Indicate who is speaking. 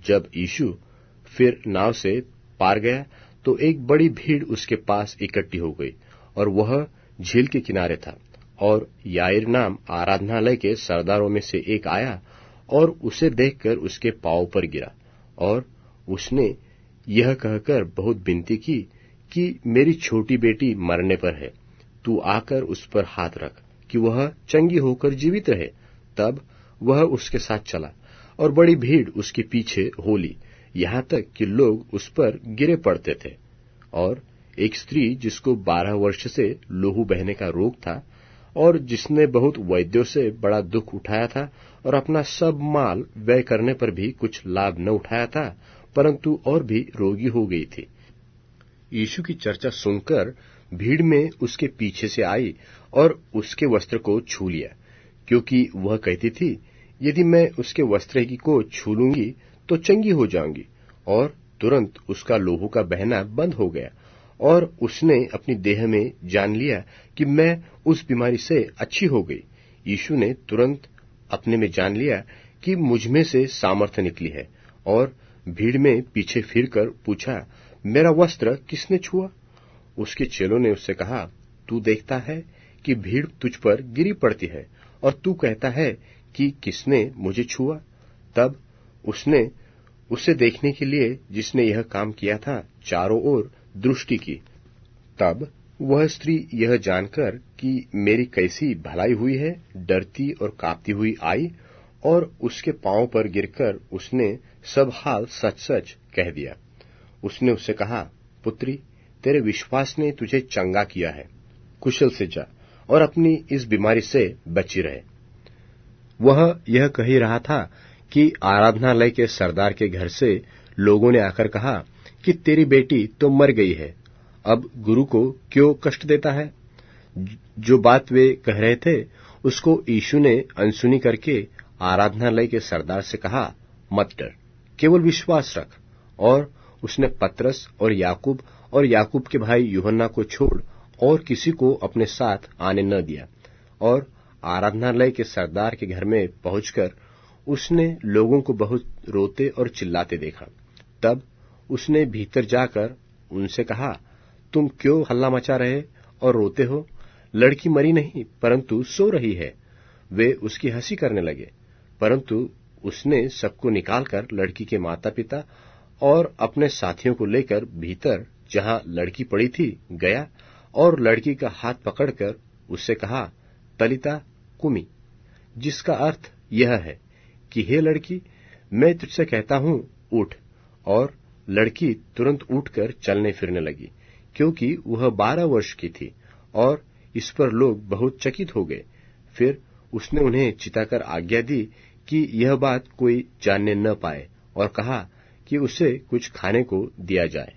Speaker 1: जब यीशु फिर नाव से पार गया तो एक बड़ी भीड़ उसके पास इकट्ठी हो गई और वह झील के किनारे था। और याईर नाम आराधनालय के सरदारों में से एक आया और उसे देखकर उसके पांव पर गिरा और उसने यह कहकर बहुत विनती की कि मेरी छोटी बेटी मरने पर है, तू आकर उस पर हाथ रख कि वह चंगी होकर जीवित रहे। तब वह उसके साथ चला और बड़ी भीड़ उसके पीछे हो ली, यहां तक कि लोग उस पर गिरे पड़ते थे। और एक स्त्री जिसको 12 वर्ष से लहू बहने का रोग था और जिसने बहुत वैद्यों से बड़ा दुख उठाया था और अपना सब माल व्यय करने पर भी कुछ लाभ न उठाया था, परंतु और भी रोगी हो गई थी, यीशु की चर्चा सुनकर भीड़ में उसके पीछे से आई और उसके वस्त्र को छू लिया, क्योंकि वह कहती थी, यदि मैं उसके वस्त्र को छू लूंगी तो चंगी हो जाऊंगी। और तुरंत उसका लहू का बहना बंद हो गया और उसने अपनी देह में जान लिया कि मैं उस बीमारी से अच्छी हो गई। यीशु ने तुरंत अपने में जान लिया कि मुझ में से सामर्थ्य निकली है और भीड़ में पीछे फिरकर पूछा, मेरा वस्त्र किसने छुआ? उसके चेलों ने उससे कहा, तू देखता है कि भीड़ तुझ पर गिरी पड़ती है और तू कहता है कि किसने मुझे छुआ? तब उसने उसे देखने के लिए जिसने यह काम किया था चारों ओर दृष्टि की। तब वह स्त्री यह जानकर कि मेरी कैसी भलाई हुई है, डरती और कांपती हुई आई और उसके पांव पर गिरकर उसने सब हाल सच सच कह दिया। उसने उससे कहा, पुत्री, तेरे विश्वास ने तुझे चंगा किया है, कुशल से जा और अपनी इस बीमारी से बची रहे। वह यह कह ही रहा था कि आराधनालय के सरदार के घर से लोगों ने आकर कहा कि तेरी बेटी तो मर गई है, अब गुरु को क्यों कष्ट देता है? जो बात वे कह रहे थे उसको यीशु ने अनसुनी करके आराधनालय के सरदार से कहा, मत डर, केवल विश्वास रख। और उसने पतरस और याकूब के भाई यूहन्ना को छोड़ और किसी को अपने साथ आने न दिया। और आराधनालय के सरदार के घर में पहुंचकर उसने लोगों को बहुत रोते और चिल्लाते देखा। तब उसने भीतर जाकर उनसे कहा, तुम क्यों हल्ला मचा रहे और रोते हो? लड़की मरी नहीं परंतु सो रही है। वे उसकी हंसी करने लगे, परंतु उसने सबको निकालकर लड़की के माता पिता और अपने साथियों को लेकर भीतर जहां लड़की पड़ी थी गया और लड़की का हाथ पकड़कर उससे कहा, तलिता कुमी, जिसका अर्थ यह है कि हे लड़की, मैं तुझसे कहता हूं, उठ। और लड़की तुरंत उठकर चलने फिरने लगी, क्योंकि वह 12 वर्ष की थी। और इस पर लोग बहुत चकित हो गए। फिर उसने उन्हें चिताकर आज्ञा दी कि यह बात कोई जानने न पाए और कहा कि उसे कुछ खाने को दिया जाए।